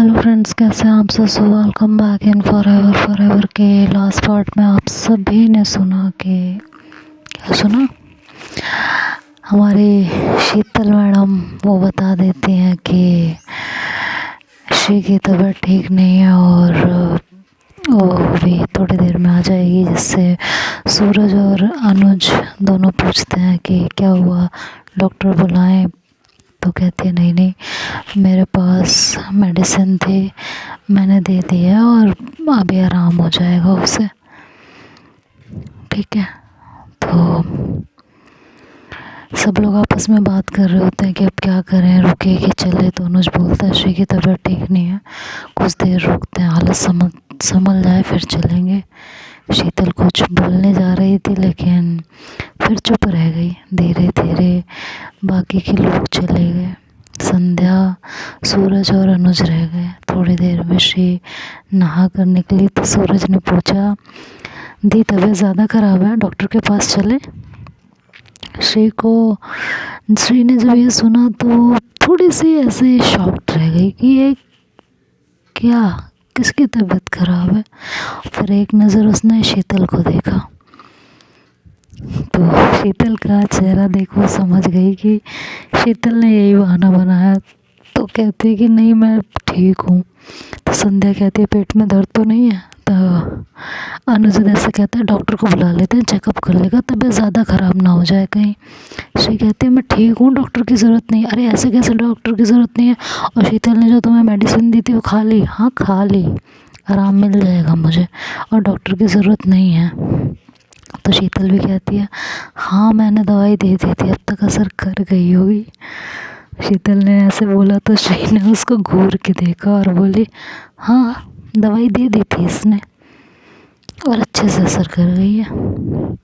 Hello friends, कैसे हैं आप सब। So welcome back in forever के लास्ट पार्ट में आप सभी ने सुना कि क्या सुना, हमारी शीतल मैडम वो बता देती हैं कि श्री की तबीयत ठीक नहीं है और वो भी थोड़ी देर में आ जाएगी, जिससे सूरज और अनुज दोनों पूछते हैं कि क्या हुआ, डॉक्टर बुलाएं। तो कहती है नहीं नहीं, मेरे पास मेडिसिन थी, मैंने दे दी है और अभी आराम हो जाएगा उसे। ठीक है, तो सब लोग आपस में बात कर रहे होते हैं कि अब क्या करें, रुके कि चले। तो अनुज बोलता है श्री की तबीयत ठीक नहीं है, कुछ देर रुकते हैं, हालत संभल जाए फिर चलेंगे। शीतल कुछ बोलने जा रही थी लेकिन फिर चुप रह गई। धीरे धीरे बाकी के लोग चले गए, संध्या, सूरज और अनुज रह गए। थोड़ी देर में श्री नहा कर निकली तो सूरज ने पूछा, दी तबीयत ज़्यादा ख़राब है, डॉक्टर के पास चले। श्री ने जब ये सुना तो थोड़ी सी ऐसे शॉक्ड रह गई कि ये क्या, किसकी तबीयत ख़राब है। फिर एक नज़र उसने शीतल को देखा तो शीतल का चेहरा देख वो समझ गई कि शीतल ने यही बहाना बनाया। तो कहती है कि नहीं मैं ठीक हूँ। तो संध्या कहती है पेट में दर्द तो नहीं है। तो अनुज ऐसे कहता है डॉक्टर को बुला लेते हैं, चेकअप कर लेगा, तबीयत ज़्यादा ख़राब ना हो जाए कहीं। श्री कहती है मैं ठीक हूँ, डॉक्टर की ज़रूरत नहीं। अरे ऐसे कैसे डॉक्टर की ज़रूरत नहीं है, और शीतल ने जो तुम्हें मेडिसिन दी थी वो खा ली। हाँ खा ली, आराम मिल जाएगा मुझे, और डॉक्टर की ज़रूरत नहीं है। तो शीतल भी कहती है हाँ मैंने दवाई दे दी थी, अब तक असर कर गई होगी। शीतल ने ऐसे बोला तो श्री ने उसको घूर के देखा और बोली हाँ दवाई दे दी थी इसने और अच्छे से असर कर गई है।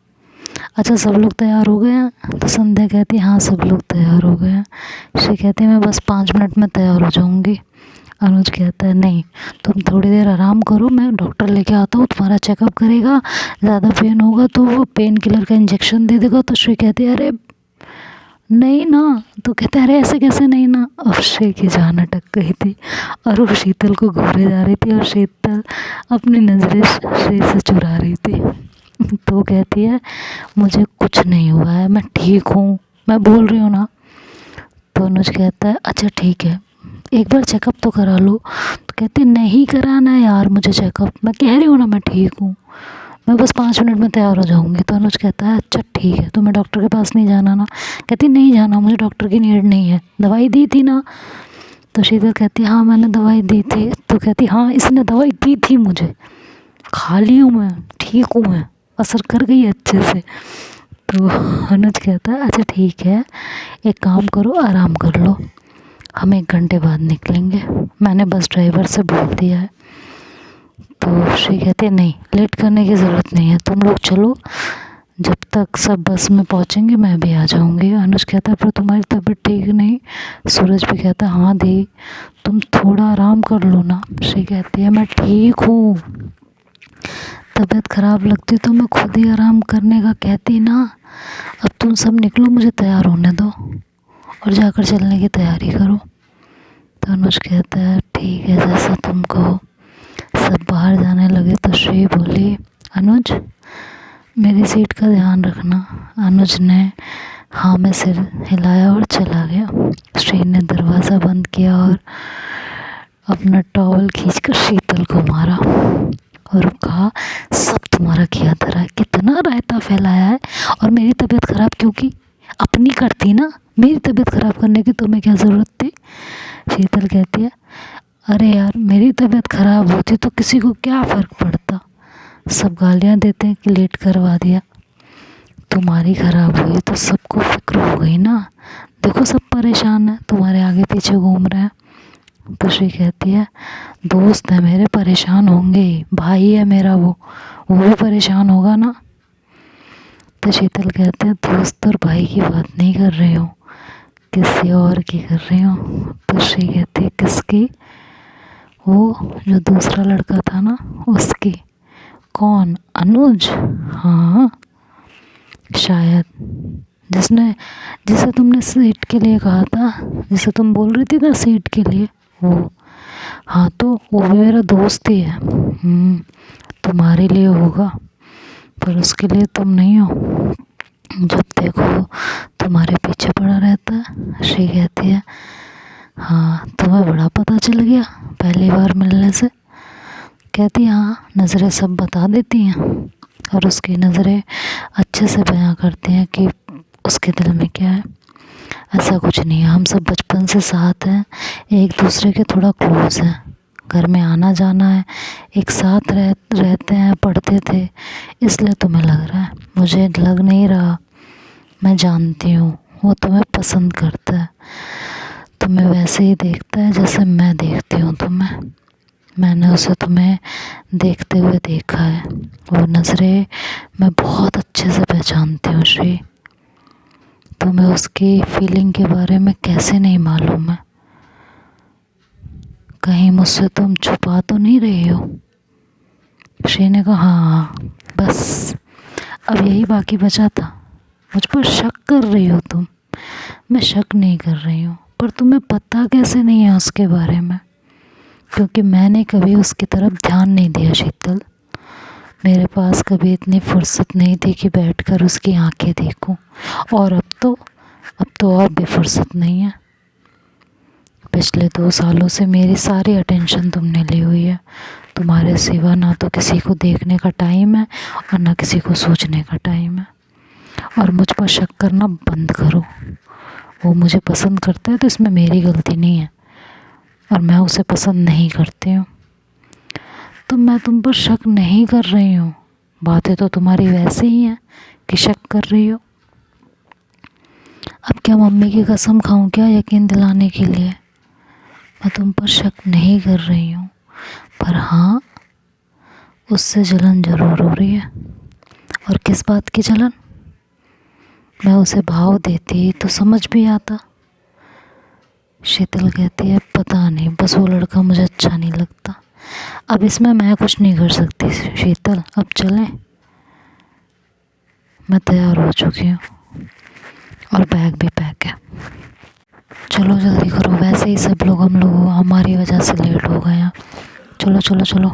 अच्छा सब लोग तैयार हो गए हैं। तो संध्या कहती है हाँ सब लोग तैयार हो गए हैं। श्री कहती है मैं बस 5 मिनट में तैयार हो जाऊँगी। अनुज कहता है नहीं तुम थोड़ी देर आराम करो, मैं डॉक्टर लेके आता हूँ, तुम्हारा चेकअप करेगा, ज़्यादा पेन होगा तो वो पेन किलर का इंजेक्शन दे देगा। तो श्री कहती है अरे नहीं ना। तो कहते हैं अरे ऐसे कैसे नहीं ना। अब श्री की जान अटक गई थी और वो शीतल को घूरे जा रही थी और शीतल अपनी नज़रें श्री से चुरा रही थी। तो कहती है मुझे कुछ नहीं हुआ है, मैं ठीक हूँ, मैं बोल रही हूँ ना। तो अनुज कहता है अच्छा ठीक है, एक बार चेकअप तो करा लो। तो कहती नहीं कराना है यार मुझे चेकअप, मैं कह रही हूँ ना मैं ठीक हूँ, मैं बस 5 मिनट में तैयार हो जाऊँगी। तो अनुज कहता है अच्छा ठीक है, तुम्हें डॉक्टर के पास नहीं जाना ना। कहती नहीं जाना, मुझे डॉक्टर की नीड नहीं है, दवाई दी थी ना। तो शीतल कहती हाँ मैंने दवाई दी थी। तो कहती हाँ इसने दवाई दी थी मुझे, खा ली हूँ मैं, ठीक हूँ मैं, असर कर गई अच्छे से। तो अनुज कहता है अच्छा ठीक है, एक काम करो आराम कर लो, हम 1 घंटे बाद निकलेंगे, मैंने बस ड्राइवर से बोल दिया है। तो श्री कहते नहीं लेट करने की ज़रूरत नहीं है, तुम लोग चलो, जब तक सब बस में पहुंचेंगे मैं भी आ जाऊंगी। अनुज कहता है पर तुम्हारी तबीयत ठीक नहीं। सूरज भी कहता है हाँ दी तुम थोड़ा आराम कर लो ना। श्री कहती है मैं ठीक हूँ, तबीयत ख़राब लगती तो मैं खुद ही आराम करने का कहती ना। अब तुम सब निकलो, मुझे तैयार होने दो और जाकर चलने की तैयारी करो। तो अनुज कहता है ठीक है जैसा तुम कहो। सब बाहर जाने लगे तो श्री बोली अनुज मेरी सीट का ध्यान रखना। अनुज ने हाँ में सिर हिलाया और चला गया। श्री ने दरवाज़ा बंद किया और अपना टॉवल खींचकर शीतल को मारा और कहा सब तुम्हारा किया धरा है, कितना रायता फैलाया है, और मेरी तबीयत ख़राब क्योंकि अपनी करती ना, मेरी तबीयत ख़राब करने की तुम्हें क्या ज़रूरत थी। शीतल कहती है अरे यार मेरी तबीयत ख़राब होती तो किसी को क्या फ़र्क पड़ता, सब गालियाँ देते हैं कि लेट करवा दिया, तुम्हारी ख़राब हुई तो सबको फिक्र हो गई ना, देखो सब परेशान है, तुम्हारे आगे पीछे घूम रहे हैं। तो श्री कहती है दोस्त है मेरे, परेशान होंगे ही, भाई है मेरा, वो भी परेशान होगा ना। तो शीतल कहते हैं दोस्त और भाई की बात नहीं कर रही हूँ, किसी और की कर रही हूँ। तो श्री कहती है किसकी, वो जो दूसरा लड़का था ना उसकी। कौन, अनुज। हाँ शायद, जिसे तुमने सीट के लिए कहा था, जिसे तुम बोल रही थी ना सीट के लिए, वो। हाँ तो वो भी मेरा दोस्त ही है। तुम्हारे लिए होगा पर उसके लिए तुम नहीं हो। जब देखो तुम्हारे पीछे पड़ा रहता है। श्री कहती है हाँ तुम्हें बड़ा पता चल गया पहली बार मिलने से। कहती है हाँ नज़रें सब बता देती हैं। और उसकी नज़रें अच्छे से बयां करती हैं कि उसके दिल में क्या है। ऐसा कुछ नहीं है, हम सब बचपन से साथ हैं, एक दूसरे के थोड़ा क्लोज हैं, घर में आना जाना है, एक साथ रहते हैं, पढ़ते थे, इसलिए तुम्हें लग रहा है, मुझे लग नहीं रहा। मैं जानती हूँ वो तुम्हें पसंद करता है, तुम्हें वैसे ही देखता है जैसे मैं देखती हूँ तुम्हें। मैंने उसे तुम्हें देखते हुए देखा है, वो नज़रें मैं बहुत अच्छे से पहचानती हूँ। श्री तुम्हें उसकी फीलिंग के बारे में कैसे नहीं मालूम है? कहीं मुझसे तुम छुपा तो नहीं रही हो? श्री ने कहा हाँ बस अब यही बाकी बचा था। मुझ पर शक कर रही हो तुम? मैं शक नहीं कर रही हूँ, पर तुम्हें पता कैसे नहीं है उसके बारे में? क्योंकि मैंने कभी उसकी तरफ ध्यान नहीं दिया शीतल। मेरे पास कभी इतनी फुर्सत नहीं थी कि बैठकर उसकी आंखें देखूं। और अब तो और भी फुर्सत नहीं है। पिछले 2 सालों से मेरी सारी अटेंशन तुमने ली हुई है। तुम्हारे सिवा ना तो किसी को देखने का टाइम है और ना किसी को सोचने का टाइम है। और मुझ पर शक करना बंद करो। वो मुझे पसंद करता है तो इसमें मेरी गलती नहीं है, और मैं उसे पसंद नहीं करती हूँ। तो मैं तुम पर शक नहीं कर रही हूँ, बातें तो तुम्हारी वैसे ही हैं कि शक कर रही हो। अब क्या मम्मी की कसम खाऊं क्या यकीन दिलाने के लिए? मैं तुम पर शक नहीं कर रही हूँ, पर हाँ उससे जलन ज़रूर हो रही है। और किस बात की जलन? मैं उसे भाव देती तो समझ भी आता। शीतल कहती है पता नहीं, बस वो लड़का मुझे अच्छा नहीं लगता। अब इसमें मैं कुछ नहीं कर सकती शीतल, अब चलें? मैं तैयार हो चुकी हूँ और बैग भी पैक है। चलो जल्दी करो, वैसे ही सब लोग हम लोग हमारी वजह से लेट हो गए हैं। चलो चलो चलो।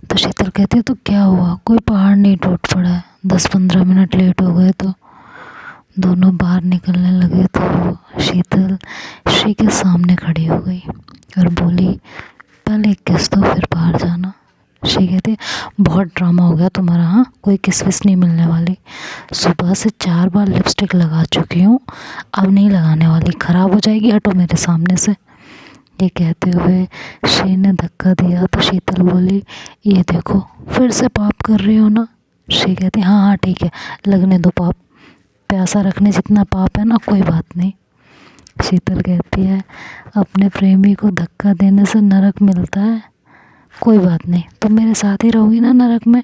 तो शीतल कहती है तो क्या हुआ, कोई पहाड़ नहीं टूट पड़ा है, 10-15 मिनट लेट हो गए तो। दोनों बाहर निकलने लगे तो शीतल श्री के सामने खड़ी हो गई और बोली पहले एक किस दो फिर बाहर जाना। श्री कहती बहुत ड्रामा हो गया तुम्हारा, हाँ कोई किस विस नहीं मिलने वाली। सुबह से 4 बार लिपस्टिक लगा चुकी हूँ, अब नहीं लगाने वाली, ख़राब हो जाएगी, हटो मेरे सामने से। ये कहते हुए श्री ने धक्का दिया तो शीतल बोली ये देखो फिर से पाप कर रही हो ना। श्री कहती हाँ हाँ ठीक है, लगने दो पाप, प्यासा रखने जितना पाप है ना, कोई बात नहीं। शीतल कहती है अपने प्रेमी को धक्का देने से नरक मिलता है, कोई बात नहीं, तुम मेरे साथ ही रहोगी ना नरक में,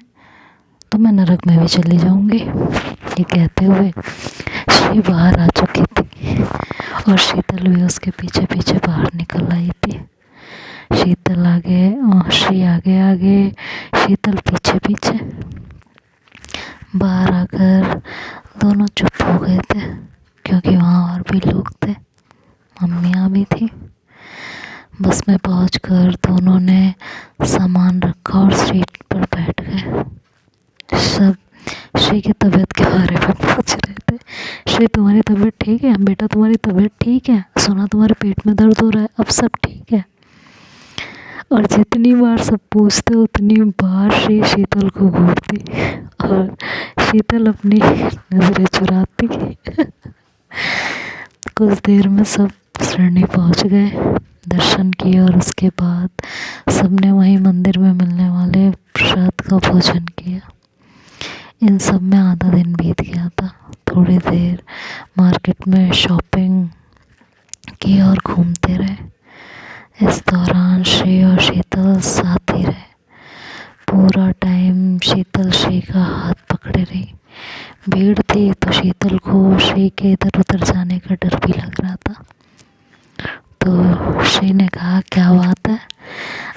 तो मैं नरक में भी चली जाऊंगी। ये कहते हुए श्री बाहर आ चुकी थी और शीतल भी उसके पीछे पीछे बाहर निकल आई थी। शीतल आगे और श्री आगे आगे, शीतल पीछे पीछे। बाहर आकर दोनों चुप हो गए थे क्योंकि वहाँ और भी लोग थे, मम्मियाँ भी थी। बस में पहुंचकर दोनों ने सामान रखा और सीट पर बैठ गए। सब श्री की तबीयत के बारे में पूछ रहे थे। श्री तुम्हारी तबीयत ठीक है बेटा, तुम्हारी तबीयत ठीक है, सुना तुम्हारे पेट में दर्द हो रहा है, अब सब ठीक है? और जितनी बार सब पूछते उतनी बार श्री शीतल को घूरती और शीतल अपनी नजरें चुराती। कुछ देर में सब सरणी पहुंच गए, दर्शन किए और उसके बाद सबने वहीं मंदिर में मिलने वाले प्रसाद का भोजन किया। इन सब में आधा दिन बीत गया था। थोड़ी देर मार्केट में शॉपिंग की और घूमते रहे। इस दौरान श्री और शीतल साथ ही रहे। पूरा टाइम शीतल श्री का हाथ पकड़े रही। भीड़ थी तो शीतल को श्री के इधर उधर जाने का डर भी लग रहा था। तो श्री ने कहा क्या बात है,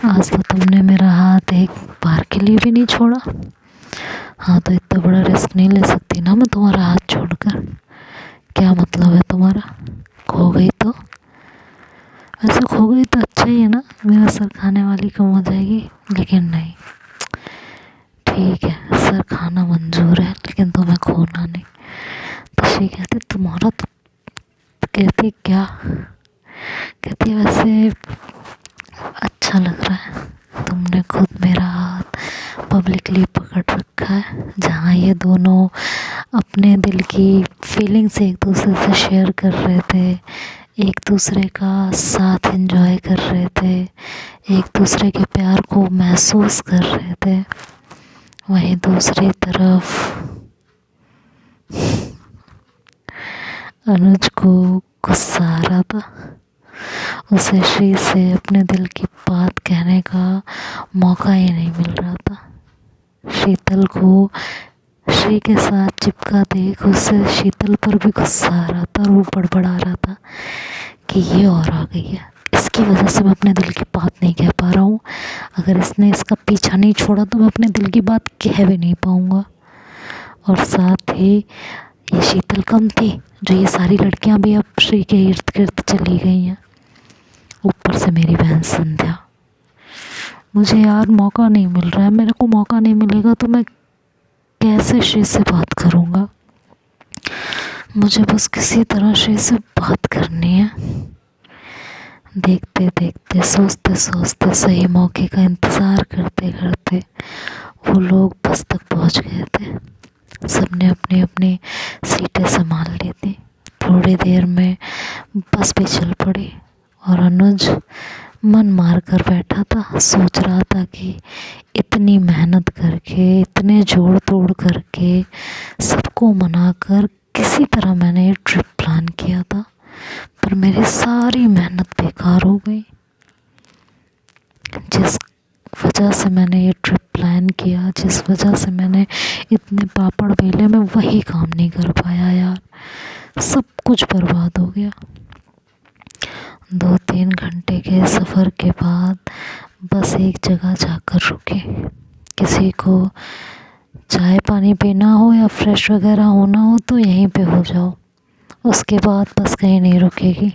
आज तो तुमने मेरा हाथ एक बार के लिए भी नहीं छोड़ा। हाँ तो इतना बड़ा रिस्क नहीं ले सकती ना मैं तुम्हारा हाथ छोड़कर। क्या मतलब है तुम्हारा, खो गई तो? वैसे खो गई तो अच्छा ही है ना, मेरा सर खोना नहीं। तो श्री कहती तुम्हारा तो कहती क्या, कहती वैसे अच्छा लग रहा है, तुमने खुद मेरा हाथ पब्लिकली पकड़ रखा है। जहाँ ये दोनों अपने दिल की फीलिंग्स एक दूसरे से शेयर कर रहे थे, एक दूसरे का साथ एंजॉय कर रहे थे, एक दूसरे के प्यार को महसूस कर रहे थे, वहीं दूसरी तरफ अनुज को गुस्सा आ रहा था। उसे श्री से अपने दिल की बात कहने का मौका ही नहीं मिल रहा था। शीतल को श्री के साथ चिपका देख उसे शीतल पर भी गुस्सा आ रहा था और वो बड़बड़ा रहा था कि ये और आ गई है, इसकी वजह से मैं अपने दिल की बात नहीं कह पा रहा हूँ। अगर इसने इसका पीछा नहीं छोड़ा तो मैं अपने दिल की बात कह भी नहीं पाऊँगा। और साथ ही ये शीतल कम थी जो ये सारी लड़कियां भी अब श्री के इर्द गिर्द चली गई हैं। ऊपर से मेरी बहन संध्या। मुझे यार मौका नहीं मिल रहा है, मेरे को मौका नहीं मिलेगा तो मैं कैसे श्री से बात करूँगा। मुझे बस किसी तरह श्री से बात करनी है। देखते देखते सोचते सोचते सही मौके का इंतज़ार करते करते वो लोग बस तक पहुंच गए थे। सबने अपनी अपनी सीटें संभाल ली थी। थोड़ी देर में बस भी चल पड़ी और अनुज मन मार कर बैठा था। सोच रहा था कि इतनी मेहनत करके, इतने जोड़ तोड़ करके, सबको मनाकर किसी तरह मैंने ये ट्रिप प्लान किया था, पर मेरी सारी मेहनत बेकार हो गई। जिस वजह से मैंने ये ट्रिप प्लान किया, जिस वजह से मैंने इतने पापड़ बेले, मैं वही काम नहीं कर पाया यार, सब कुछ बर्बाद हो गया। 2-3 घंटे के सफ़र के बाद बस एक जगह जाकर रुके। किसी को चाय पानी पीना हो या फ्रेश वगैरह होना हो तो यहीं पे हो जाओ, उसके बाद बस कहीं नहीं रुकेगी।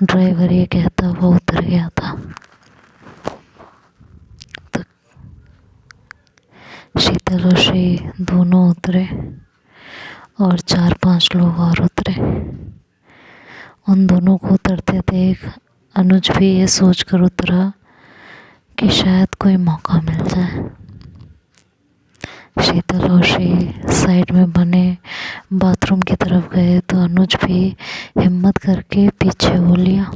ड्राइवर ये कहता हुआ उतर गया था। तो शीतल और श्री दोनों उतरे और 4-5 लोग और उतरे। उन दोनों को उतरते देख अनुज भी ये सोच कर उतरा कि शायद कोई मौका मिल जाए। शीतल और श्री साइड में बने बाथरूम की तरफ गए तो अनुज भी हिम्मत करके पीछे हो लिया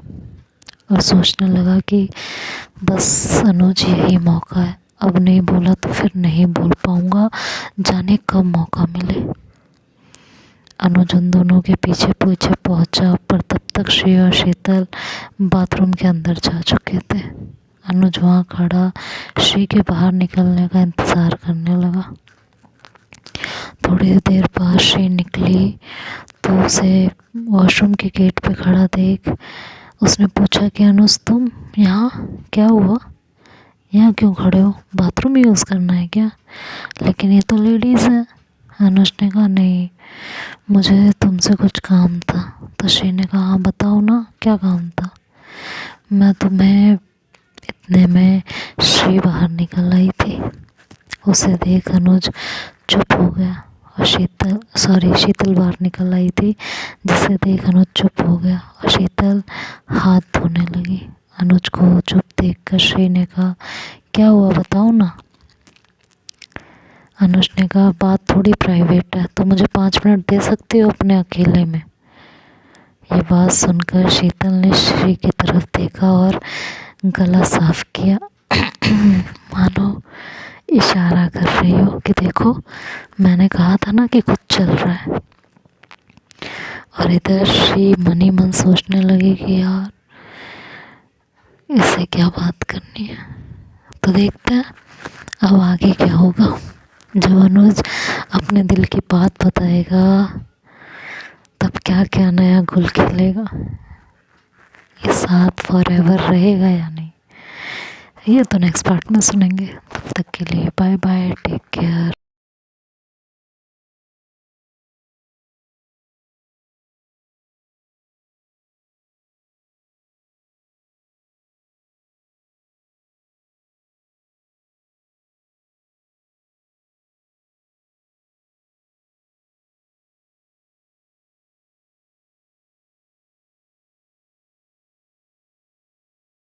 और सोचने लगा कि बस अनुज यही मौका है, अब नहीं बोला तो फिर नहीं बोल पाऊँगा, जाने कब मौका मिले। अनुज उन दोनों के पीछे पीछे पहुंचा, पर तब तक श्री और शीतल बाथरूम के अंदर जा चुके थे। अनुज वहाँ खड़ा श्री के बाहर निकलने का इंतज़ार करने लगा। थोड़ी देर बाद श्री निकली तो उसे वॉशरूम के गेट पे खड़ा देख उसने पूछा कि अनुज तुम यहाँ, क्या हुआ, यहाँ क्यों खड़े हो, बाथरूम यूज़ करना है क्या? लेकिन ये तो लेडीज़ है। अनुज ने कहा नहीं, मुझे तुमसे कुछ काम था। तो श्री ने कहा हाँ बताओ ना, क्या काम था? मैं तुम्हें, इतने में श्री बाहर निकल आई थी। उसे देख अनुज चुप हो गया और शीतल बाहर निकल आई थी, जिसे देख अनुज चुप हो गया और शीतल हाथ धोने लगी। अनुज को चुप देखकर श्री ने कहा क्या हुआ बताओ ना। अनुज ने कहा बात थोड़ी प्राइवेट है, तो मुझे 5 मिनट दे सकते हो अपने अकेले में? ये बात सुनकर शीतल ने श्री की तरफ देखा और गला साफ किया मानो इशारा कर रही हो कि देखो मैंने कहा था ना कि कुछ चल रहा है। और इधर श्री मन ही मन सोचने लगी कि यार इसे क्या बात करनी है। तो देखते हैं अब आगे क्या होगा। जब अनुज अपने दिल की बात बताएगा तब क्या क्या नया गुल खिलेगा, ये साथ फॉरएवर रहेगा या नहीं, ये तो नेक्स्ट पार्ट में सुनेंगे। तब तक के लिए बाय बाय, टेक केयर।